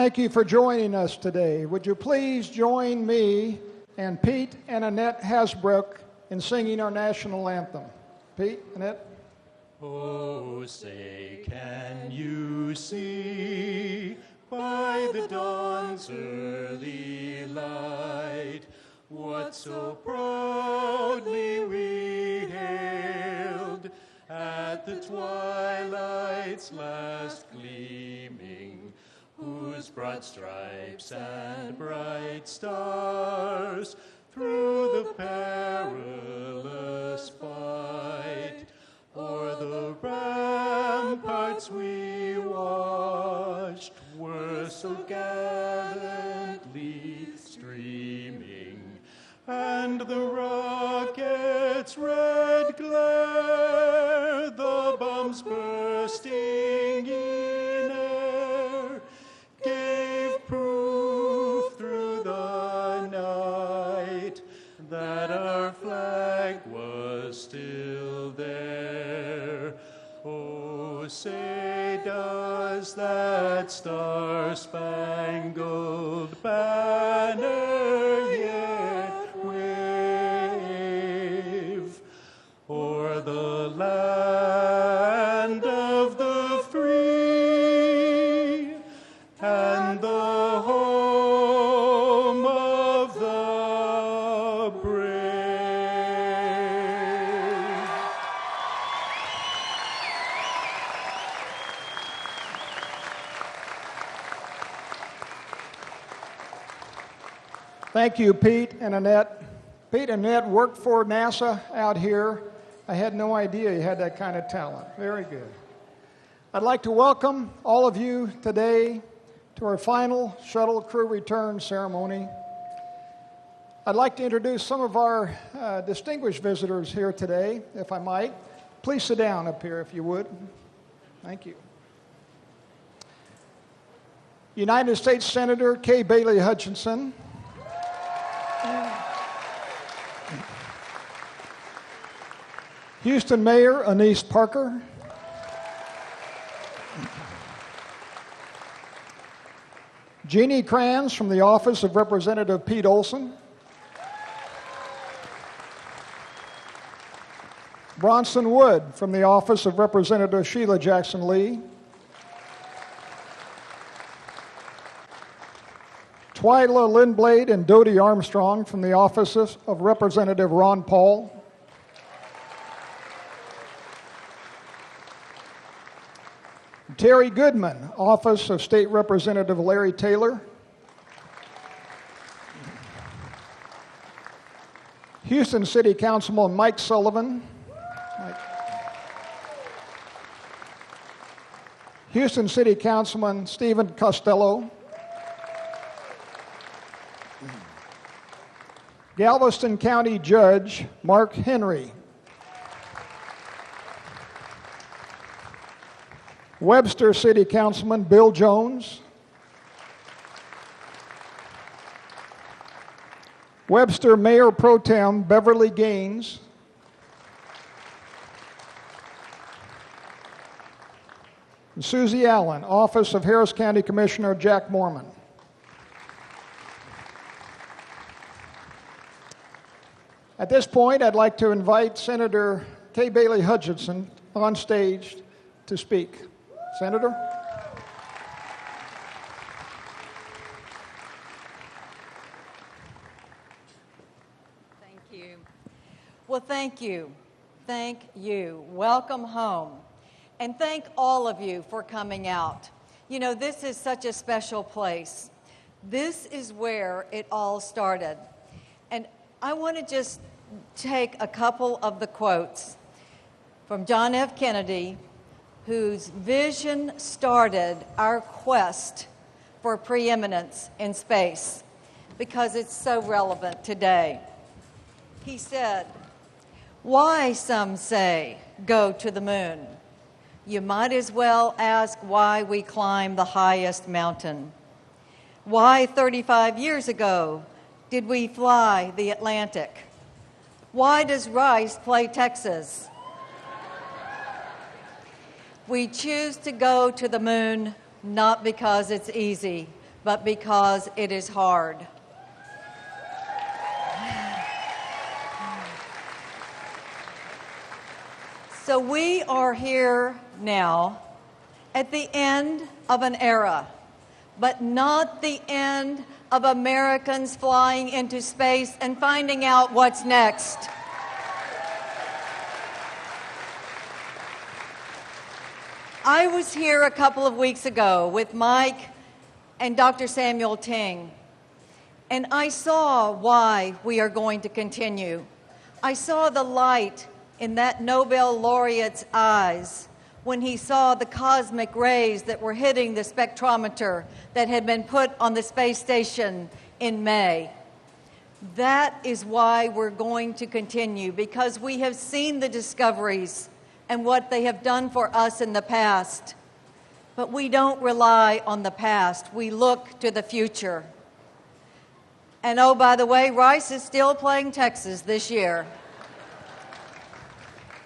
Thank you for joining us today. Would you please join me and Pete and Annette Hasbrook in singing our national anthem? Pete, Annette? Oh, say, can you see by the dawn's early light what so proudly we hailed at the twilight's last gleaming, whose broad stripes and bright stars through the perilous fight o'er the ramparts we watched were so gallantly streaming, and the rocket's red glare, the bombs bursting in air, gave proof through the night that our flag was still there. Oh, say, does that star-spangled banner yet wave o'er the land of the free and the home of the brave? Thank you, Pete and Annette. Pete and Annette worked for NASA out here. I had no idea you had that kind of talent. Very good. I'd like to welcome all of you today to our final shuttle crew return ceremony. I'd like to introduce some of our distinguished visitors here today, if I might. Please sit down up here if you would. Thank you. United States Senator Kay Bailey Hutchison. Houston Mayor Anise Parker. Jeannie Kranz from the office of Representative Pete Olson. Bronson Wood from the office of Representative Sheila Jackson Lee. Twyla Lindblade and Dodie Armstrong from the offices of Representative Ron Paul. Terry Goodman, office of State Representative Larry Taylor. Houston City Councilman Mike Sullivan. Houston City Councilman Stephen Costello. Galveston County Judge Mark Henry. Webster City Councilman Bill Jones. Webster Mayor Pro Tem Beverly Gaines. And Susie Allen, Office of Harris County Commissioner Jack Mormon. At this point, I'd like to invite Senator Kay Bailey Hutchison on stage to speak. Senator? Thank you. Well, thank you. Thank you. Welcome home. And thank all of you for coming out. You know, this is such a special place. This is where it all started. And I want to just take a couple of the quotes from John F. Kennedy, whose vision started our quest for preeminence in space, because it's so relevant today. He said, "Why, some say, go to the moon? You might as well ask why we climb the highest mountain. Why 35 years ago did we fly the Atlantic? Why does Rice play Texas? We choose to go to the moon not because it's easy, but because it is hard. So we are here now at the end of an era, but not the end of Americans flying into space and finding out what's next. I was here a couple of weeks ago with Mike and Dr. Samuel Ting, and I saw why we are going to continue. I saw the light in that Nobel laureate's eyes when he saw the cosmic rays that were hitting the spectrometer that had been put on the space station in May. That is why we're going to continue, because we have seen the discoveries and what they have done for us in the past. But we don't rely on the past. We look to the future. And oh, by the way, Rice is still playing Texas this year.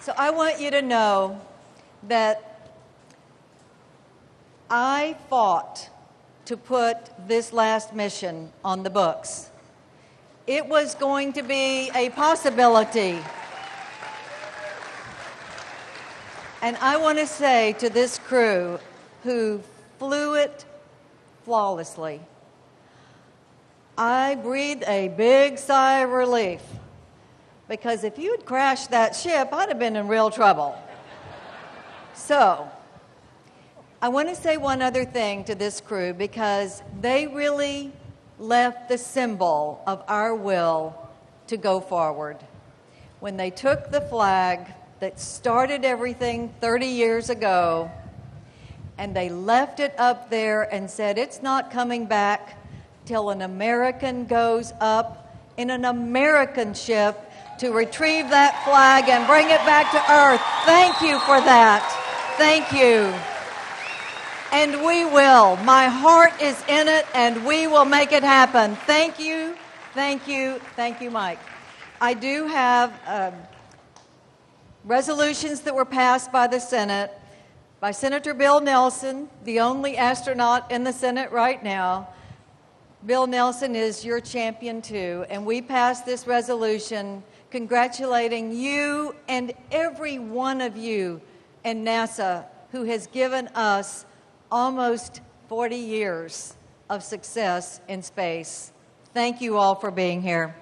So I want you to know that I fought to put this last mission on the books. It was going to be a possibility. And I want to say to this crew who flew it flawlessly, I breathed a big sigh of relief, because if you'd crashed that ship, I'd have been in real trouble. So, I want to say one other thing to this crew, because they really left the symbol of our will to go forward. When they took the flag that started everything 30 years ago, and they left it up there and said, it's not coming back till an American goes up in an American ship to retrieve that flag and bring it back to Earth. Thank you for that. Thank you. And we will. My heart is in it, and we will make it happen. Thank you, thank you, thank you, Mike. I do have resolutions that were passed by the Senate, by Senator Bill Nelson, the only astronaut in the Senate right now. Bill Nelson is your champion too, and we passed this resolution congratulating you and every one of you in NASA who has given us almost 40 years of success in space. Thank you all for being here.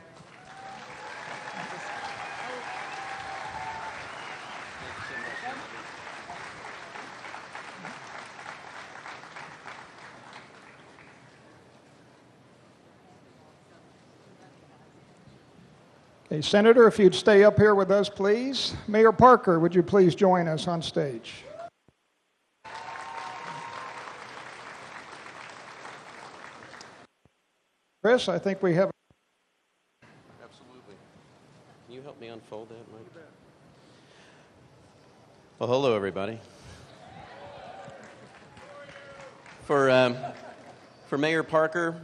Hey, Senator, if you'd stay up here with us, please. Mayor Parker, would you please join us on stage? Chris, I think we have... Absolutely. Can you help me unfold that, Mike? Well, hello, everybody. For Mayor Parker,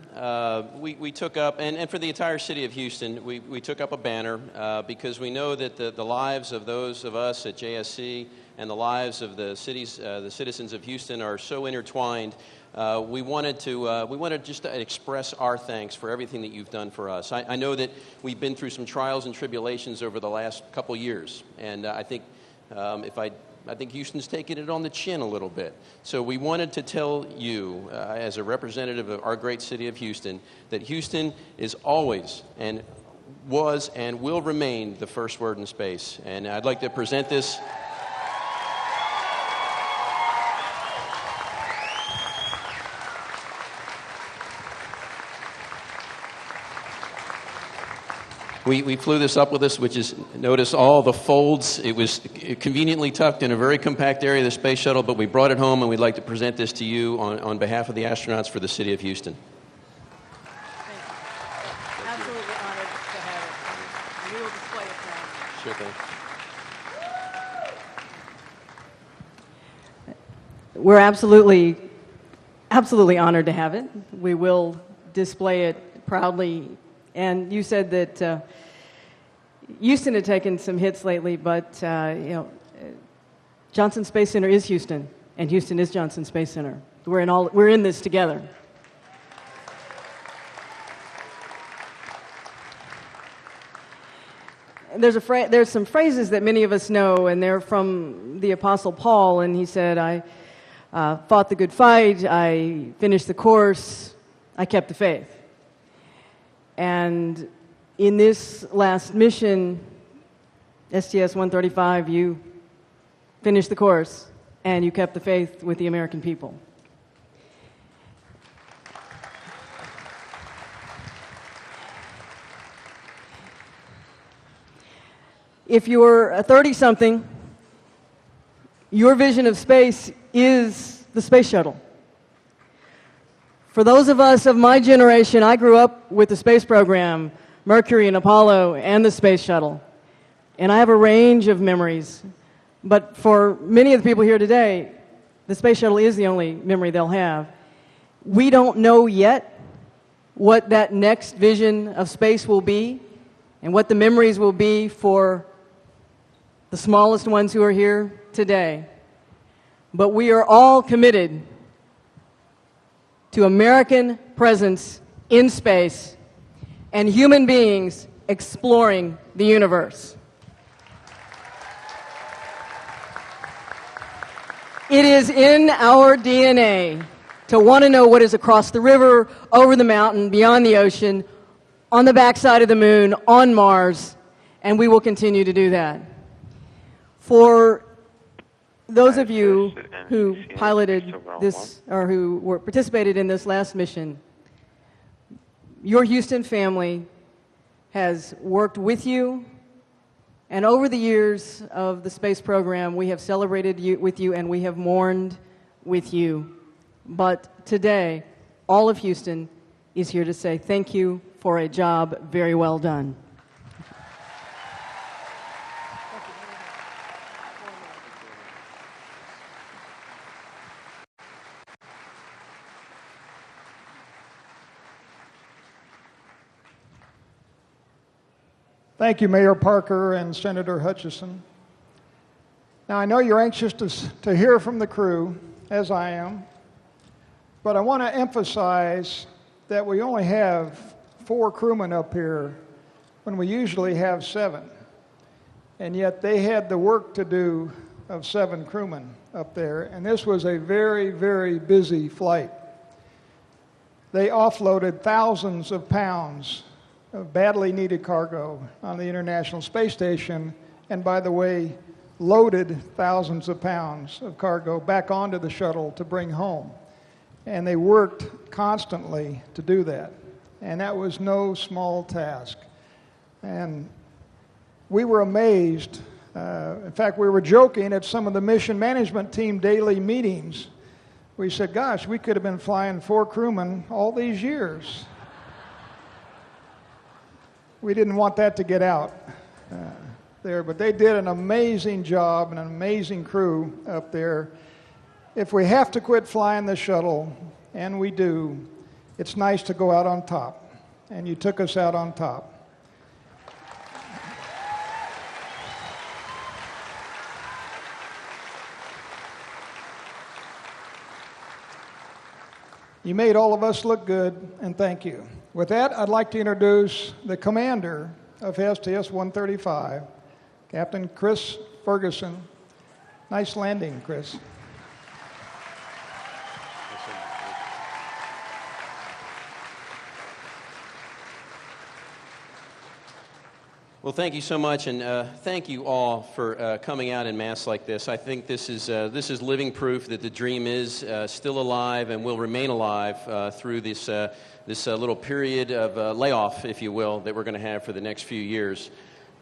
we took up, and for the entire city of Houston, we took up a banner because we know that the lives of those of us at JSC and the lives of the citizens of Houston are so intertwined. We wanted just to express our thanks for everything that you've done for us. I know that we've been through some trials and tribulations over the last couple years, and I think I think Houston's taking it on the chin a little bit. So we wanted to tell you, as a representative of our great city of Houston, that Houston is always and was and will remain the first word in space. And I'd like to present this. We flew this up with us, which is, notice all the folds. It was conveniently tucked in a very compact area of the space shuttle, but we brought it home, and we'd like to present this to you on behalf of the astronauts for the city of Houston. Thank you. Absolutely honored to have it. We will display it now. Sure thing. We're absolutely honored to have it. We will display it proudly. And you said that Houston had taken some hits lately, but Johnson Space Center is Houston, and Houston is Johnson Space Center. We're in this together. there's some phrases that many of us know, and they're from the Apostle Paul, and he said, I fought the good fight, I finished the course, I kept the faith. And in this last mission, STS-135, you finished the course, and you kept the faith with the American people. If you're a 30-something, your vision of space is the space shuttle. For those of us of my generation, I grew up with the space program, Mercury and Apollo, and the space shuttle. And I have a range of memories. But for many of the people here today, the space shuttle is the only memory they'll have. We don't know yet what that next vision of space will be and what the memories will be for the smallest ones who are here today. But we are all committed to American presence in space and human beings exploring the universe. It is in our DNA to want to know what is across the river, over the mountain, beyond the ocean, on the backside of the moon, on Mars, and we will continue to do that. For those of you who piloted this, or who participated in this last mission, your Houston family has worked with you, and over the years of the space program, we have celebrated with you and we have mourned with you. But today, all of Houston is here to say thank you for a job very well done. Thank you, Mayor Parker and Senator Hutchison. Now, I know you're anxious to hear from the crew, as I am, but I want to emphasize that we only have 4 crewmen up here when we usually have 7. And yet they had the work to do of 7 crewmen up there, and this was a very, very busy flight. They offloaded thousands of pounds of badly needed cargo on the International Space Station, and by the way, loaded thousands of pounds of cargo back onto the shuttle to bring home. And they worked constantly to do that. And that was no small task. And we were amazed. In fact, we were joking at some of the mission management team daily meetings. We said, gosh, we could have been flying 4 crewmen all these years. We didn't want that to get out there, but they did an amazing job and an amazing crew up there. If we have to quit flying the shuttle, and we do, it's nice to go out on top, and you took us out on top. You made all of us look good, and thank you. With that, I'd like to introduce the commander of STS-135, Captain Chris Ferguson. Nice landing, Chris. Well, thank you so much, and thank you all for coming out en masse like this. I think this is living proof that the dream is still alive and will remain alive through this little period of layoff, if you will, that we're going to have for the next few years.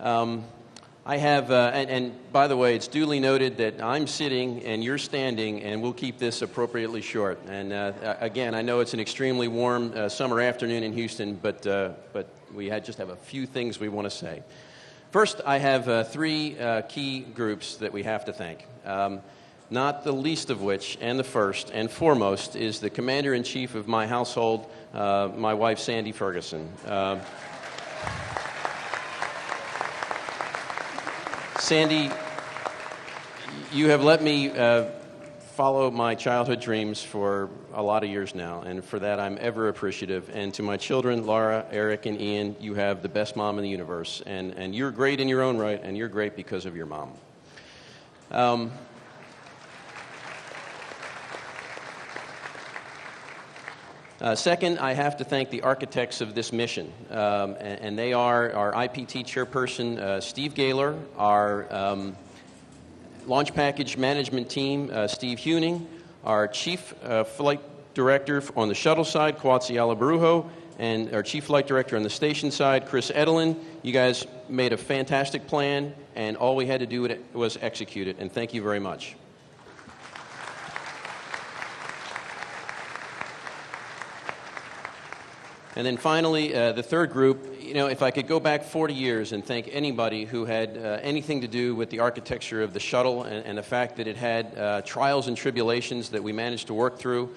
I have, and by the way, it's duly noted that I'm sitting and you're standing, and we'll keep this appropriately short. And again, I know it's an extremely warm summer afternoon in Houston, but we just have a few things we want to say. First, I have 3 key groups that we have to thank. Not the least of which, and the first and foremost, is the Commander-in-Chief of my household, my wife, Sandy Ferguson. Sandy, you have let me follow my childhood dreams for a lot of years now, and for that I'm ever appreciative. And to my children, Laura, Eric, and Ian, you have the best mom in the universe, and you're great in your own right, and you're great because of your mom. Second, I have to thank the architects of this mission, and they are our IPT chairperson, Steve Gaylor, our launch package management team, Steve Huning, our chief flight director on the shuttle side, Kwatsi Alabarujo, and our chief flight director on the station side, Chris Edelin. You guys made a fantastic plan, and all we had to do was execute it, and thank you very much. And then finally, the third group, you know, if I could go back 40 years and thank anybody who had anything to do with the architecture of the shuttle and the fact that it had trials and tribulations that we managed to work through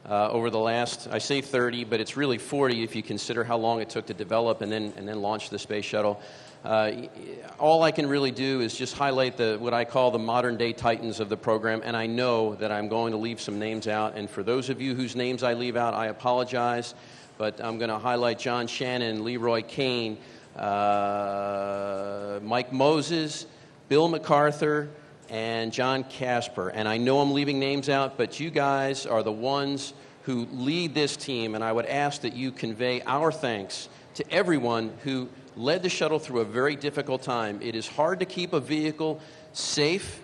over the last, I say 30, but it's really 40 if you consider how long it took to develop and then launch the space shuttle. All I can really do is just highlight what I call the modern-day titans of the program, and I know that I'm going to leave some names out, and for those of you whose names I leave out, I apologize. But I'm going to highlight John Shannon, Leroy Kane, Mike Moses, Bill MacArthur, and John Casper. And I know I'm leaving names out, but you guys are the ones who lead this team, and I would ask that you convey our thanks to everyone who led the shuttle through a very difficult time. It is hard to keep a vehicle safe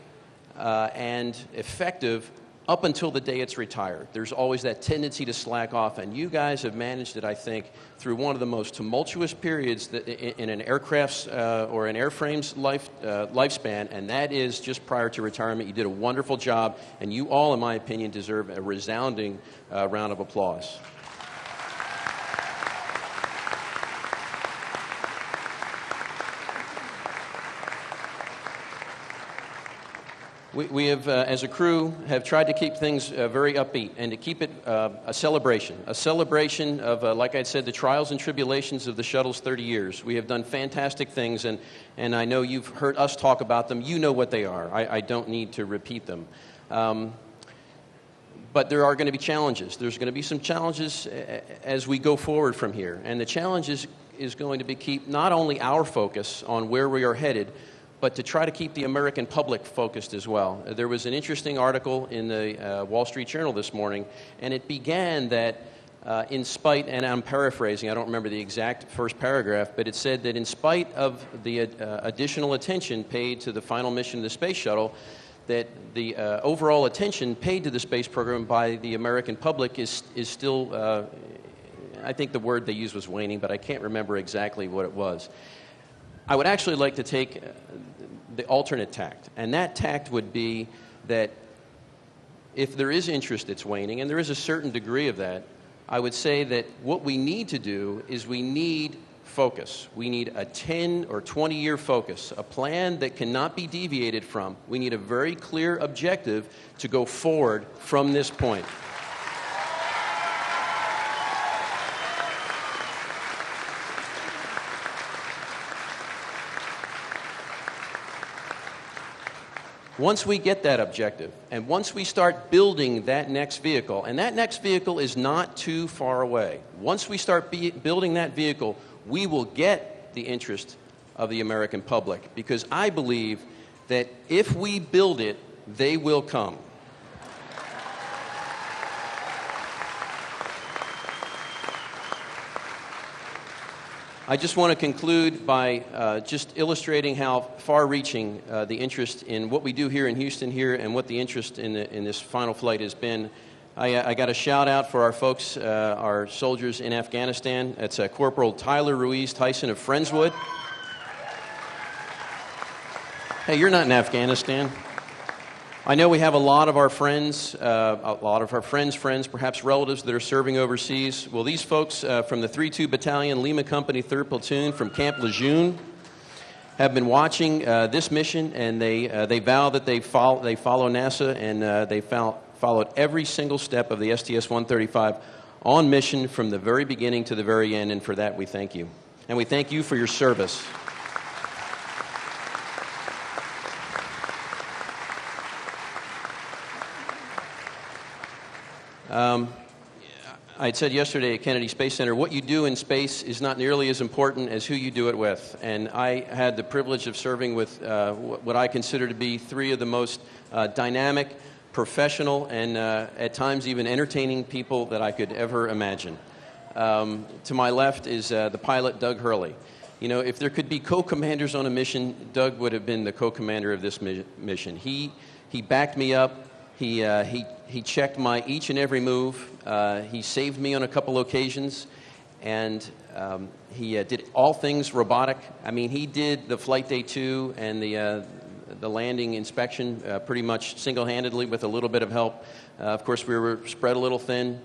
and effective up until the day it's retired. There's always that tendency to slack off, and you guys have managed it, I think, through one of the most tumultuous periods that in an aircraft's or an airframe's lifespan, and that is just prior to retirement. You did a wonderful job, and you all, in my opinion, deserve a resounding round of applause. We have, as a crew, have tried to keep things very upbeat and to keep it a celebration of, like I said, the trials and tribulations of the shuttle's 30 years. We have done fantastic things, and I know you've heard us talk about them. You know what they are. I don't need to repeat them. But there are going to be challenges. There's going to be some challenges as we go forward from here. And the challenge is going to be keep not only our focus on where we are headed, but to try to keep the American public focused as well. There was an interesting article in the Wall Street Journal this morning, and it began that in spite, and I'm paraphrasing, I don't remember the exact first paragraph, but it said that in spite of the additional attention paid to the final mission of the space shuttle, that the overall attention paid to the space program by the American public is still, I think the word they used was waning, but I can't remember exactly what it was. I would actually like to take the alternate tact, and that tact would be that if there is interest that's waning, and there is a certain degree of that, I would say that what we need to do is we need focus. We need a 10 or 20-year focus, a plan that cannot be deviated from. We need a very clear objective to go forward from this point. Once we get that objective, and once we start building that next vehicle, and that next vehicle is not too far away, once we start building that vehicle, we will get the interest of the American public, because I believe that if we build it, they will come. I just want to conclude by just illustrating how far-reaching the interest in what we do here in Houston here and what the interest in this final flight has been. I got a shout-out for our folks, our soldiers in Afghanistan. It's Corporal Tyler Ruiz Tyson of Friendswood. Hey, you're not in Afghanistan. I know we have a lot of our friends, friends, perhaps relatives that are serving overseas. Well, these folks from the 3-2 Battalion, Lima Company, 3rd Platoon from Camp Lejeune have been watching this mission, and they vow that they follow NASA, and they followed every single step of the STS-135 on mission from the very beginning to the very end, and for that we thank you. And we thank you for your service. I had said yesterday at Kennedy Space Center, what you do in space is not nearly as important as who you do it with. And I had the privilege of serving with what I consider to be three of the most dynamic, professional, and at times even entertaining people that I could ever imagine. To my left is the pilot, Doug Hurley. You know, if there could be co-commanders on a mission, Doug would have been the co-commander of this mission. He backed me up. He checked my each and every move. He saved me on a couple occasions, and he did all things robotic. I mean, he did the Flight Day 2 and the landing inspection pretty much single-handedly with a little bit of help. Of course, we were spread a little thin.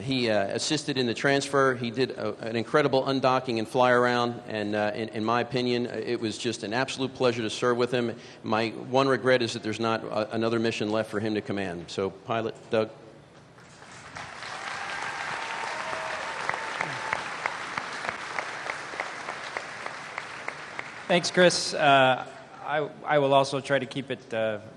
He assisted in the transfer. He did an incredible undocking and fly around, and in my opinion, it was just an absolute pleasure to serve with him. My one regret is that there's not another mission left for him to command. So, pilot, Doug. Thanks, Chris. I will also try to keep it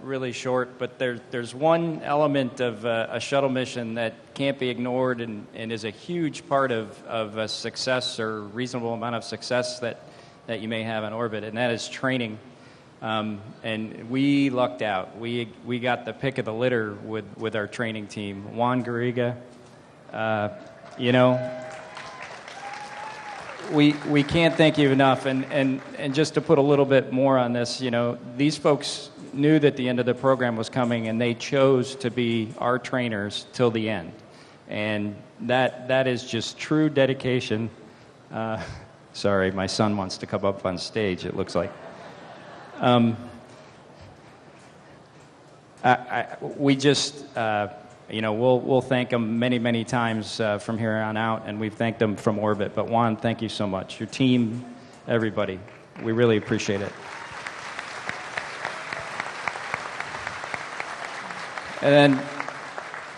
really short, but there's one element of a shuttle mission that can't be ignored and is a huge part of a success or reasonable amount of success that you may have in orbit, and that is training. And we lucked out. We got the pick of the litter with our training team. Juan Garriga, you know, we can't thank you enough, and just to put a little bit more on this, you know, these folks knew that the end of the program was coming, and they chose to be our trainers till the end, and that is just true dedication. Sorry, my son wants to come up on stage, it looks like. We just you know, we'll thank them many, many times from here on out, and we've thanked them from orbit. But Juan, thank you so much. Your team, everybody, we really appreciate it. And then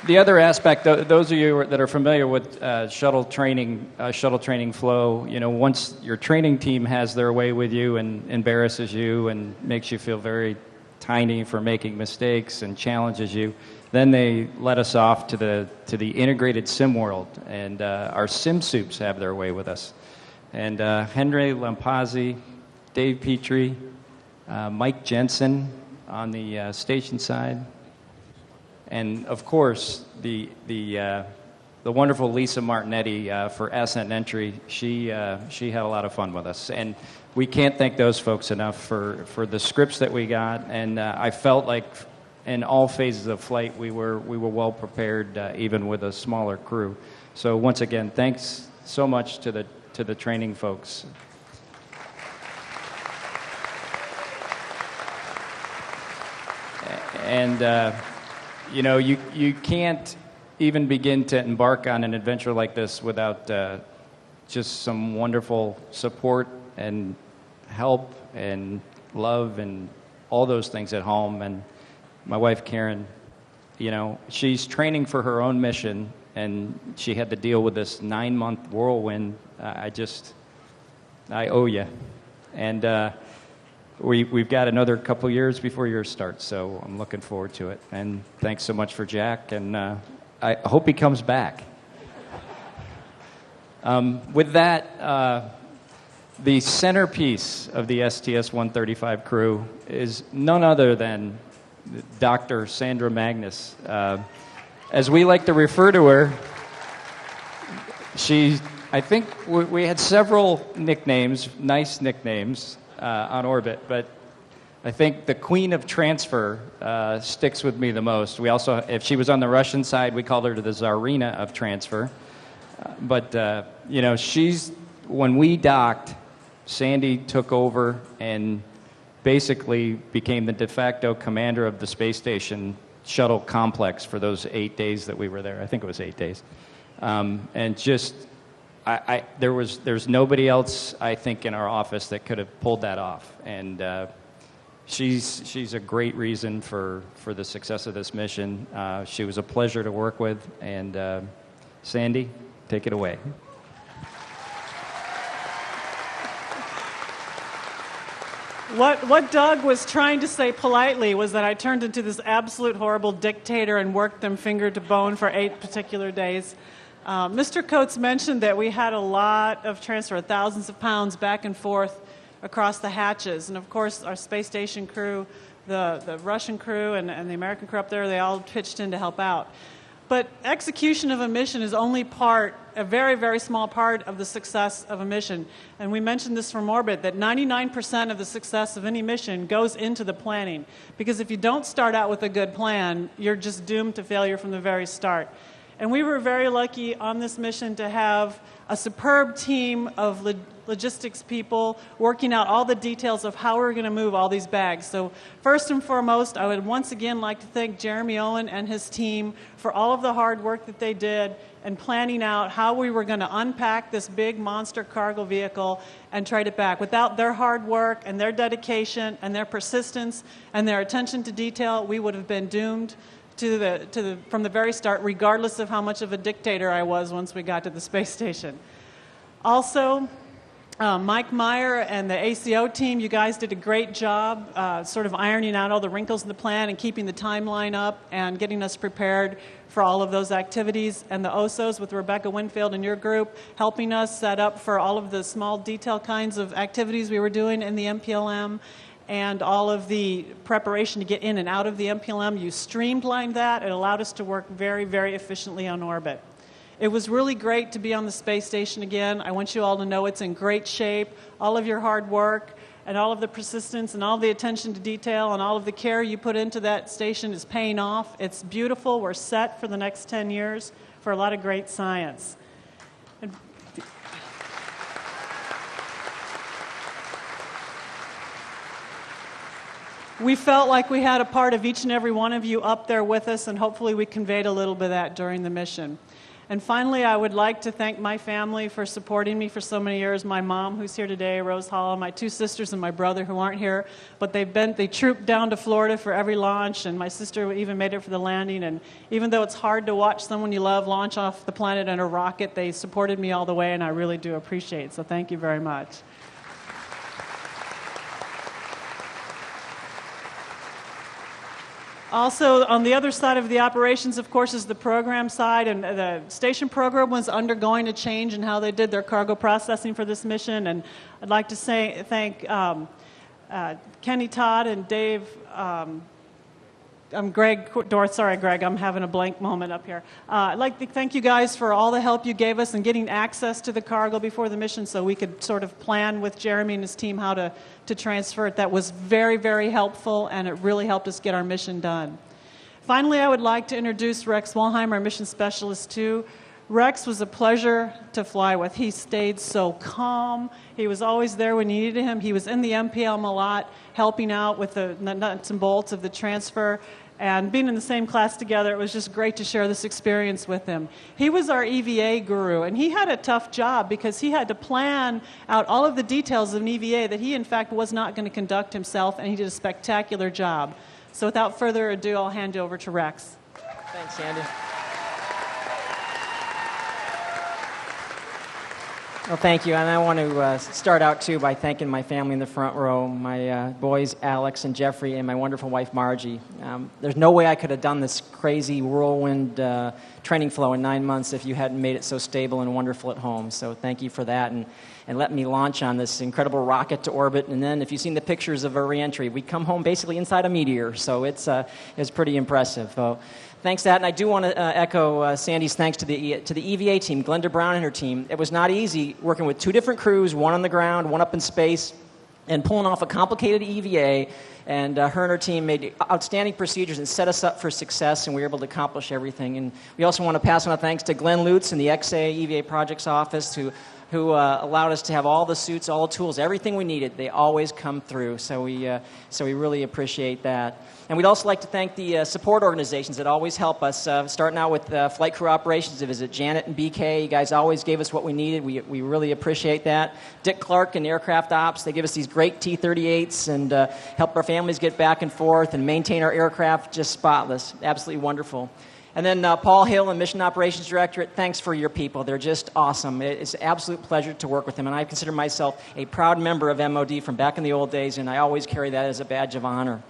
the other aspect, those of you that are familiar with shuttle training flow, you know, once your training team has their way with you and embarrasses you and makes you feel very tiny for making mistakes and challenges you, then they let us off to the integrated sim world, and our sim soups have their way with us. And Henry Lampazzi, Dave Petrie, Mike Jensen on the station side, and of course the wonderful Lisa Martinetti for Ascent and Entry. She had a lot of fun with us, and we can't thank those folks enough for the scripts that we got. And I felt like in all phases of flight, we were well prepared, even with a smaller crew. So once again, thanks so much to the training folks. And you know, you can't even begin to embark on an adventure like this without just some wonderful support and help and love and all those things at home. And my wife, Karen, you know, she's training for her own mission, and she had to deal with this 9-month whirlwind. I owe you. And we've got another couple years before yours starts, so I'm looking forward to it. And thanks so much for Jack, and I hope he comes back. With that, the centerpiece of the STS-135 crew is none other than Dr. Sandra Magnus. As we like to refer to her, I think we had several nicknames, nice nicknames, on orbit, but I think the Queen of Transfer sticks with me the most. We also, if she was on the Russian side, we called her the Tsarina of Transfer. But you know, when we docked, Sandy took over and basically became the de facto commander of the space station shuttle complex for those 8 days that we were there. I think it was 8 days. And just, there's nobody else, I think, in our office that could have pulled that off. And she's a great reason for the success of this mission. She was a pleasure to work with. And Sandy, take it away. What Doug was trying to say politely was that I turned into this absolute horrible dictator and worked them finger to bone for 8 particular days. Mr. Coates mentioned that we had a lot of transfer, thousands of pounds back and forth across the hatches. And of course, our space station crew, the Russian crew and the American crew up there, they all pitched in to help out. But execution of a mission is only a very, very small part of the success of a mission. And we mentioned this from orbit, that 99% of the success of any mission goes into the planning. Because if you don't start out with a good plan, you're just doomed to failure from the very start. And we were very lucky on this mission to have a superb team of logistics people working out all the details of how we're going to move all these bags. So first and foremost, I would once again like to thank Jeremy Owen and his team for all of the hard work that they did in planning out how we were going to unpack this big monster cargo vehicle and trade it back. Without their hard work and their dedication and their persistence and their attention to detail, we would have been doomed from the very start, regardless of how much of a dictator I was once we got to the space station. Also, Mike Meyer and the ACO team, you guys did a great job sort of ironing out all the wrinkles in the plan and keeping the timeline up and getting us prepared for all of those activities. And the OSOs with Rebecca Winfield and your group helping us set up for all of the small detail kinds of activities we were doing in the MPLM. And all of the preparation to get in and out of the MPLM, you streamlined that. It allowed us to work very, very efficiently on orbit. It was really great to be on the space station again. I want you all to know it's in great shape. All of your hard work and all of the persistence and all the attention to detail and all of the care you put into that station is paying off. It's beautiful. We're set for the next 10 years for a lot of great science. We felt like we had a part of each and every one of you up there with us, and hopefully we conveyed a little bit of that during the mission. And finally, I would like to thank my family for supporting me for so many years. My mom, who's here today, Rose Hollow, my 2 sisters, and my brother, who aren't here, but they trooped down to Florida for every launch, and my sister even made it for the landing. And even though it's hard to watch someone you love launch off the planet in a rocket, they supported me all the way, and I really do appreciate it. So thank you very much. Also, on the other side of the operations, of course, is the program side, and the station program was undergoing a change in how they did their cargo processing for this mission. And I'd like to thank Kenny Todd and Dave. I'm Greg Dorth. Sorry, Greg, I'm having a blank moment up here. I'd like to thank you guys for all the help you gave us in getting access to the cargo before the mission so we could sort of plan with Jeremy and his team how to transfer it. That was very, very helpful, and it really helped us get our mission done. Finally, I would like to introduce Rex Walheim, our mission specialist, too. Rex was a pleasure to fly with. He stayed so calm. He was always there when you needed him. He was in the MPLM a lot, helping out with the nuts and bolts of the transfer. And being in the same class together, it was just great to share this experience with him. He was our EVA guru, and he had a tough job because he had to plan out all of the details of an EVA that he, in fact, was not going to conduct himself, and he did a spectacular job. So without further ado, I'll hand you over to Rex. Thanks, Sandy. Well, thank you, and I want to start out, too, by thanking my family in the front row, my boys, Alex and Jeffrey, and my wonderful wife, Margie. There's no way I could have done this crazy whirlwind training flow in 9 months if you hadn't made it so stable and wonderful at home, so thank you for that, and let me launch on this incredible rocket to orbit, and then if you've seen the pictures of our reentry, we come home basically inside a meteor, so it's pretty impressive. Thanks to that, and I do want to echo Sandy's thanks to the EVA team, Glenda Brown and her team. It was not easy working with 2 different crews, one on the ground, one up in space, and pulling off a complicated EVA. And her and her team made outstanding procedures and set us up for success, and we were able to accomplish everything. And we also want to pass on a thanks to Glenn Lutz in the XA EVA Projects Office, who allowed us to have all the suits, all the tools, everything we needed. They always come through, so we really appreciate that. And we'd also like to thank the support organizations that always help us, starting out with Flight Crew Operations Division, Janet and BK. You guys always gave us what we needed. We really appreciate that. Dick Clark and Aircraft Ops, they give us these great T-38s and help our families get back and forth and maintain our aircraft just spotless. Absolutely wonderful. And then Paul Hill, and Mission Operations Directorate, thanks for your people. They're just awesome. It's an absolute pleasure to work with them, and I consider myself a proud member of MOD from back in the old days, and I always carry that as a badge of honor.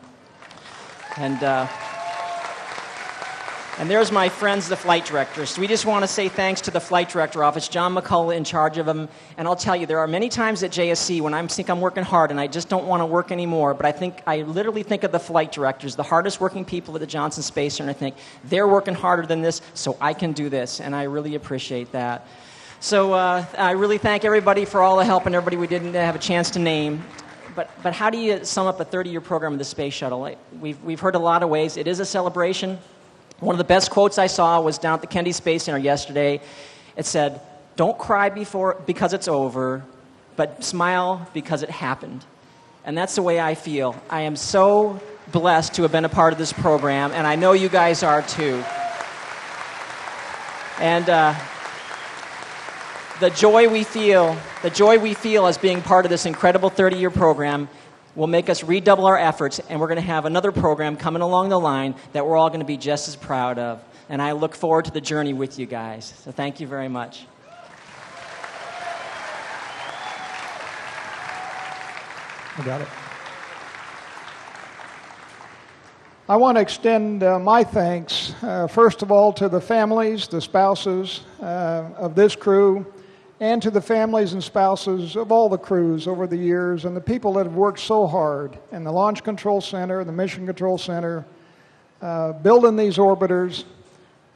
And there's my friends, the flight directors. We just want to say thanks to the flight director office, John McCullough in charge of them. And I'll tell you, there are many times at JSC when I think I'm working hard and I just don't want to work anymore, but I literally think of the flight directors, the hardest working people at the Johnson Space Center, and I think they're working harder than this, so I can do this, and I really appreciate that. So I really thank everybody for all the help and everybody we didn't have a chance to name. But how do you sum up a 30-year program of the Space Shuttle? We've heard a lot of ways. It is a celebration. One of the best quotes I saw was down at the Kennedy Space Center yesterday. It said, "Don't cry because it's over, but smile because it happened." And that's the way I feel. I am so blessed to have been a part of this program, and I know you guys are too. And the joy we feel as being part of this incredible 30-year program will make us redouble our efforts, and we're going to have another program coming along the line that we're all going to be just as proud of. And I look forward to the journey with you guys. So thank you very much. I got it. I want to extend my thanks, first of all, to the families, the spouses of this crew, and to the families and spouses of all the crews over the years, and the people that have worked so hard in the Launch Control Center, the Mission Control Center, building these orbiters.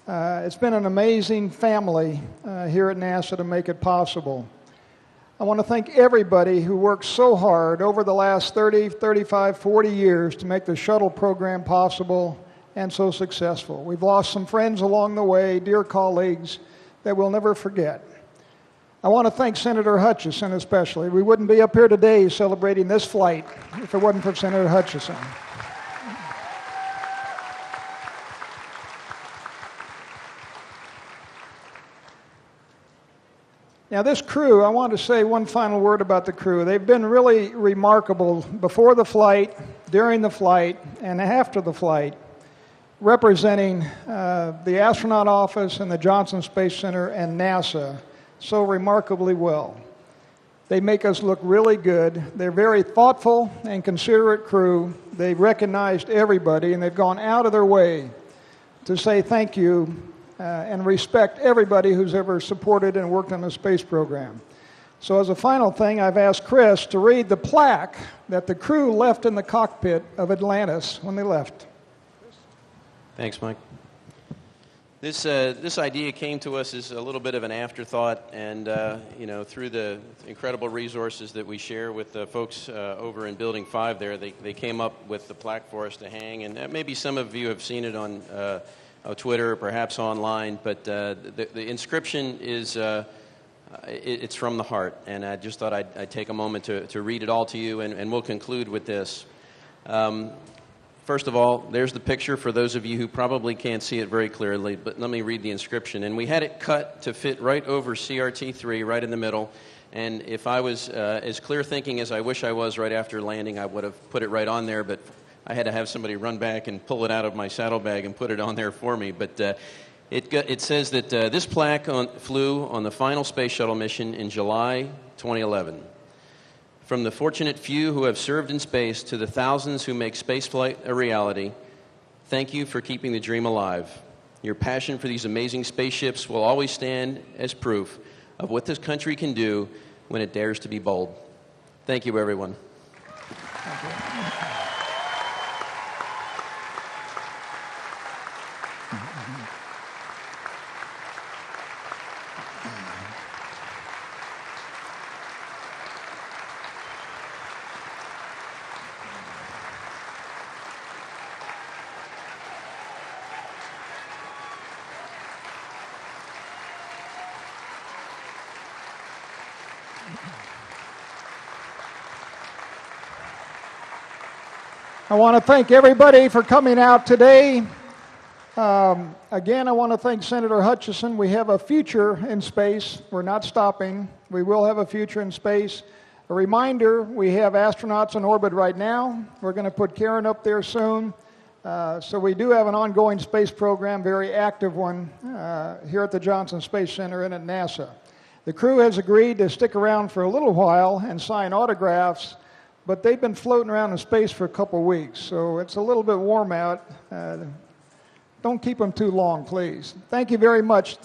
It's been an amazing family here at NASA to make it possible. I want to thank everybody who worked so hard over the last 30, 35, 40 years to make the shuttle program possible and so successful. We've lost some friends along the way, dear colleagues, that we'll never forget. I want to thank Senator Hutchison especially. We wouldn't be up here today celebrating this flight if it wasn't for Senator Hutchison. Now this crew, I want to say one final word about the crew. They've been really remarkable before the flight, during the flight, and after the flight, representing the astronaut office and the Johnson Space Center and NASA so remarkably well. They make us look really good. They're very thoughtful and considerate crew. They've recognized everybody, and they've gone out of their way to say thank you and respect everybody who's ever supported and worked on the space program. So as a final thing, I've asked Chris to read the plaque that the crew left in the cockpit of Atlantis when they left. Thanks, Mike. This idea came to us as a little bit of an afterthought, and through the incredible resources that we share with the folks over in Building 5 there, they came up with the plaque for us to hang, and maybe some of you have seen it on Twitter or perhaps online, but the inscription is it's from the heart, and I just thought I'd take a moment to read it all to you, and we'll conclude with this. First of all, there's the picture for those of you who probably can't see it very clearly, but let me read the inscription. And we had it cut to fit right over CRT-3, right in the middle. And if I was as clear thinking as I wish I was right after landing, I would have put it right on there, but I had to have somebody run back and pull it out of my saddlebag and put it on there for me. But it says that this plaque flew on the final space shuttle mission in July 2011. From the fortunate few who have served in space to the thousands who make spaceflight a reality, thank you for keeping the dream alive. Your passion for these amazing spaceships will always stand as proof of what this country can do when it dares to be bold. Thank you, everyone. Thank you. I want to thank everybody for coming out today. Again, I want to thank Senator Hutchison. We have a future in space. We're not stopping. We will have a future in space. A reminder, we have astronauts in orbit right now. We're going to put Karen up there soon. So we do have an ongoing space program, very active one, here at the Johnson Space Center and at NASA. The crew has agreed to stick around for a little while and sign autographs, but they've been floating around in space for a couple weeks, so it's a little bit warm out. Don't keep them too long, please. Thank you very much.